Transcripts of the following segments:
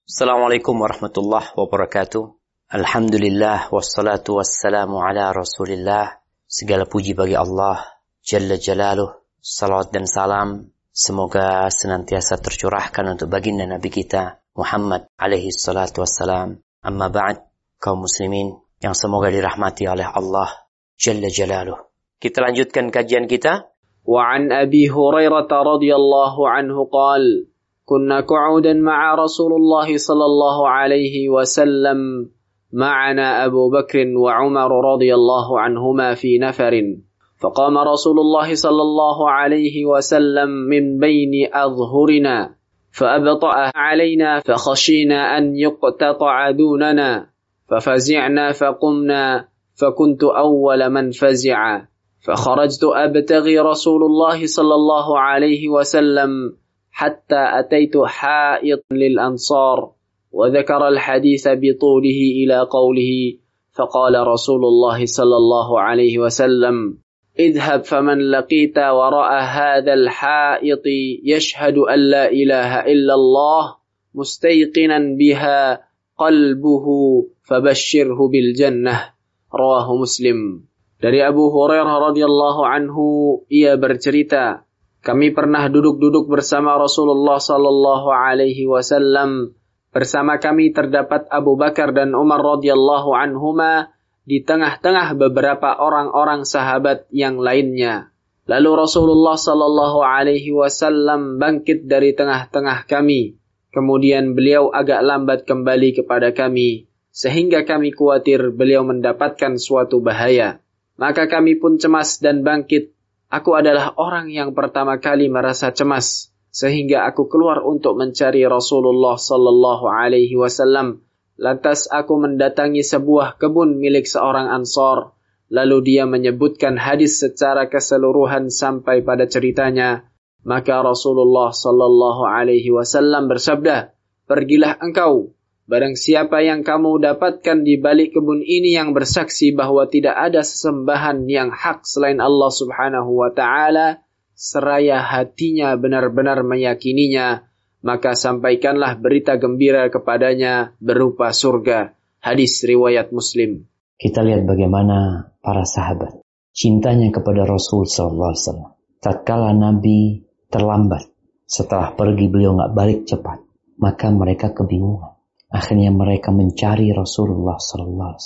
Assalamualaikum warahmatullahi wabarakatuh. Alhamdulillah wassalatu wassalamu ala Rasulillah. Segala puji bagi Allah Jalla Jalaluh. Salawat dan salam semoga senantiasa tercurahkan untuk baginda Nabi kita Muhammad alaihi salatu wassalam. Amma ba'd, kaum muslimin yang semoga dirahmati oleh Allah Jalla Jalaluh. Kita lanjutkan kajian kita. Wa an Abi Hurairah radhiyallahu anhu qala كنا قعودا مع رسول الله صلى الله عليه وسلم معنا أبو بكر وعمر رضي الله عنهما في نفر فقام رسول الله صلى الله عليه وسلم من بين أظهرنا فأبطأ علينا فخشينا أن يقتطع دوننا ففزعنا فقمنا فكنت أول من فزع فخرجت أبتغي رسول الله صلى الله عليه وسلم حتى أتيت حائط للأنصار وذكر الحديث بطوله إلى قوله فقال رسول الله صلى الله عليه وسلم اذهب فمن لقيت وراء هذا الحائط يشهد أن لا إله إلا الله مستيقنا بها قلبه فبشره بالجنة رواه مسلم. Dari Abu Hurairah radhiyallahu anhu, ia bercerita, kami pernah duduk-duduk bersama Rasulullah sallallahu alaihi wasallam. Bersama kami terdapat Abu Bakar dan Umar radhiyallahu anhuma di tengah-tengah beberapa orang-orang sahabat yang lainnya. Lalu Rasulullah sallallahu alaihi wasallam bangkit dari tengah-tengah kami. Kemudian beliau agak lambat kembali kepada kami, sehingga kami khawatir beliau mendapatkan suatu bahaya. Maka kami pun cemas dan bangkit. Aku adalah orang yang pertama kali merasa cemas, sehingga aku keluar untuk mencari Rasulullah sallallahu alaihi wasallam. Lantas aku mendatangi sebuah kebun milik seorang Ansar. Lalu dia menyebutkan hadis secara keseluruhan sampai pada ceritanya. Maka Rasulullah sallallahu alaihi wasallam bersabda, "Pergilah engkau. Barang siapa yang kamu dapatkan di balik kebun ini yang bersaksi bahwa tidak ada sesembahan yang hak selain Allah subhanahu wa ta'ala, seraya hatinya benar-benar meyakininya, maka sampaikanlah berita gembira kepadanya berupa surga." Hadis riwayat Muslim. Kita lihat bagaimana para sahabat cintanya kepada Rasul sallallahu alaihi wasallam. Tatkala Nabi terlambat, setelah pergi beliau nggak balik cepat, maka mereka kebingungan. Akhirnya mereka mencari Rasulullah SAW.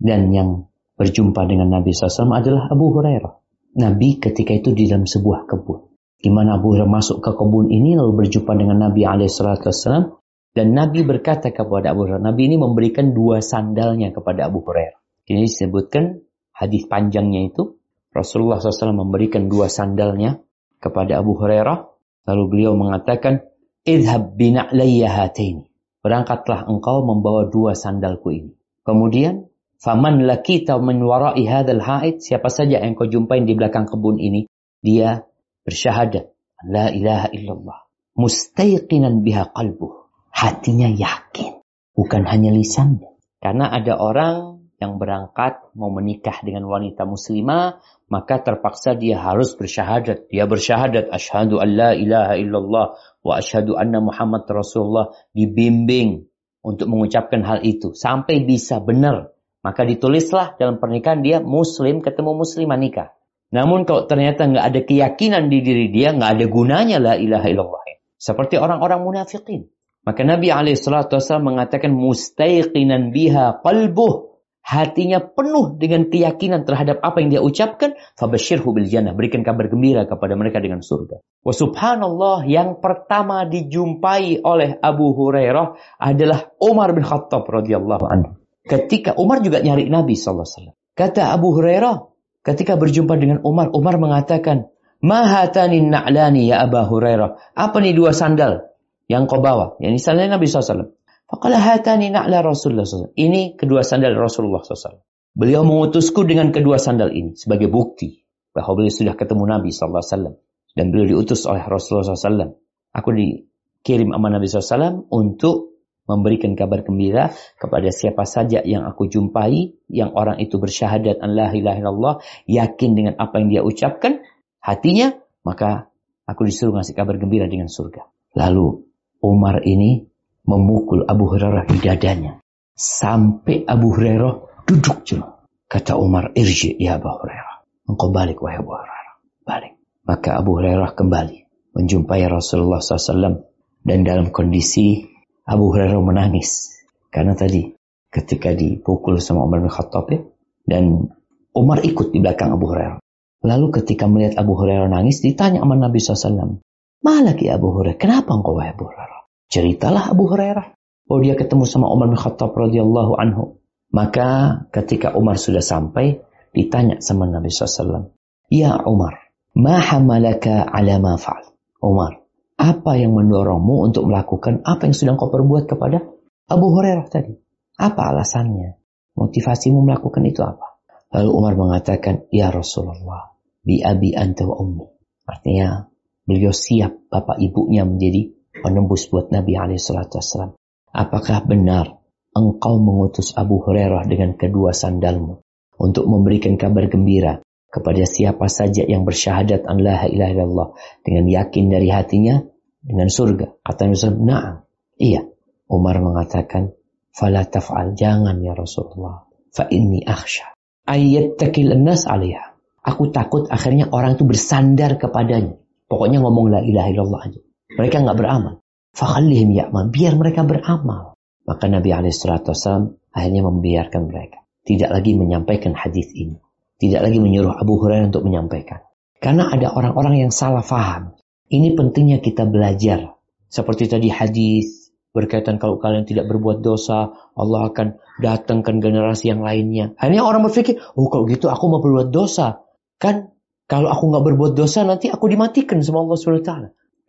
Dan yang berjumpa dengan Nabi SAW adalah Abu Hurairah. Nabi ketika itu di dalam sebuah kebun. Di mana Abu Hurairah masuk ke kebun ini lalu berjumpa dengan Nabi SAW. Dan Nabi berkata kepada Abu Hurairah. Nabi ini memberikan 2 sandalnya kepada Abu Hurairah. Ini disebutkan hadis panjangnya itu. Rasulullah SAW memberikan 2 sandalnya kepada Abu Hurairah. Lalu beliau mengatakan, "Idhab bina'layya hataini." Berangkatlah engkau membawa 2 sandalku ini. Kemudian, faman lakita min wara'i hadzal ha'id, siapa saja yang kau jumpai di belakang kebun ini, dia bersyahadat la ilaha illallah, mustayqinan biha qalbuh. Hatinya yakin, bukan hanya lisannya. Karena ada orang yang berangkat mau menikah dengan wanita muslimah, maka terpaksa dia harus bersyahadat. Dia bersyahadat asyhadu an la ilaha illallah wa asyhadu anna Muhammad Rasulullah, dibimbing untuk mengucapkan hal itu sampai bisa benar. Maka ditulislah dalam pernikahan dia muslim ketemu muslimah nikah. Namun kalau ternyata nggak ada keyakinan di diri dia, nggak ada gunanya la ilaha illallah. Seperti orang-orang munafikin. Maka Nabi SAW mengatakan mustayqinan biha qalbuh. Hatinya penuh dengan keyakinan terhadap apa yang dia ucapkan, fabashirhu bil jannah, berikan kabar gembira kepada mereka dengan surga. Wa subhanallah, yang pertama dijumpai oleh Abu Hurairah adalah Umar bin Khattab radhiyallahu anhu. Ketika Umar juga nyari Nabi sallallahu alaihi wasallam. Kata Abu Hurairah, ketika berjumpa dengan Umar, Umar mengatakan, "Ma hatani na'lani ya Abu Hurairah?" Apa nih 2 sandal yang kau bawa? Yang sandalnya Nabi sallallahu alaihi wasallam. Faqala hatani na'la Rasulullah SAW. Ini kedua sandal Rasulullah SAW. Beliau mengutusku dengan kedua sandal ini sebagai bukti bahwa beliau sudah ketemu Nabi SAW. Dan beliau diutus oleh Rasulullah SAW. Aku dikirim sama Nabi SAW untuk memberikan kabar gembira kepada siapa saja yang aku jumpai, yang orang itu bersyahadat an la ilaha illallah, yakin dengan apa yang dia ucapkan, hatinya, maka aku disuruh ngasih kabar gembira dengan surga. Lalu Umar ini memukul Abu Hurairah di dadanya. Sampai Abu Hurairah duduk jenuh. Kata Umar, irji ya Abu Hurairah. Engkau balik wahai Abu Hurairah. Balik. Maka Abu Hurairah kembali menjumpai Rasulullah SAW. Dan dalam kondisi Abu Hurairah menangis. Karena tadi ketika dipukul sama Umar bin Khattab ya, dan Umar ikut di belakang Abu Hurairah. Lalu ketika melihat Abu Hurairah nangis, ditanya sama Nabi SAW. Malaki Abu Hurairah, kenapa engkau wahai Abu Hurairah? Ceritalah Abu Hurairah. Oh, dia ketemu sama Umar bin Khattab radhiyallahu anhu. Maka ketika Umar sudah sampai, ditanya sama Nabi SAW. Ya Umar, ma hamalaka ala ma fa'al? Umar, apa yang mendorongmu untuk melakukan apa yang sedang kau perbuat kepada Abu Hurairah tadi? Apa alasannya? Motivasimu melakukan itu apa? Lalu Umar mengatakan, ya Rasulullah, bi abi anta wa ummi. Artinya, beliau siap bapak ibunya menjadi penembus buat Nabi SAW. Apakah benar engkau mengutus Abu Hurairah dengan kedua sandalmu untuk memberikan kabar gembira kepada siapa saja yang bersyahadat an la ilaha illallah dengan yakin dari hatinya dengan surga? Kata Nabi SAW, na'am. Iya. Umar mengatakan, fala taf'al, jangan ya Rasulullah. Fa inni akhsha ayyattakil an-nas 'alaiha. Aku takut akhirnya orang itu bersandar kepadanya. Pokoknya ngomong la ilaha illallah aja. Mereka enggak beramal. Fa khallihim ya'mal, biar mereka beramal. Maka Nabi SAW akhirnya membiarkan mereka. Tidak lagi menyampaikan hadis ini. Tidak lagi menyuruh Abu Hurairah untuk menyampaikan. Karena ada orang-orang yang salah faham. Ini pentingnya kita belajar. Seperti tadi hadis berkaitan kalau kalian tidak berbuat dosa, Allah akan datangkan generasi yang lainnya. Akhirnya orang berpikir, oh kalau gitu aku mau berbuat dosa. Kan kalau aku nggak berbuat dosa nanti aku dimatikan sama Allah SWT.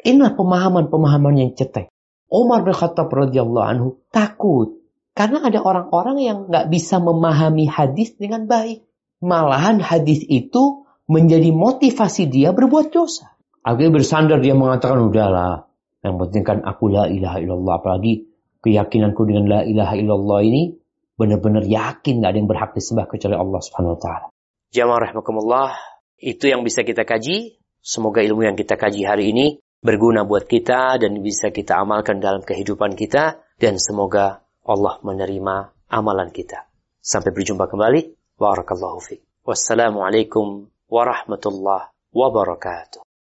Inilah pemahaman-pemahaman yang cetek. Umar bin Khattab radhiyallahu anhu takut. Karena ada orang-orang yang nggak bisa memahami hadis dengan baik. Malahan hadis itu menjadi motivasi dia berbuat dosa. Akhirnya bersandar dia mengatakan, udahlah. Yang penting kan aku la ilaha illallah. Apalagi keyakinanku dengan la ilaha illallah ini benar-benar yakin gak ada yang berhak disembah kecuali Allah Subhanahu wa taala. Jamaah rahimakumullah, itu yang bisa kita kaji. Semoga ilmu yang kita kaji hari ini berguna buat kita dan bisa kita amalkan dalam kehidupan kita, dan semoga Allah menerima amalan kita. Sampai berjumpa kembali. Barakallahu fiik. Wassalamualaikum warahmatullahi wabarakatuh.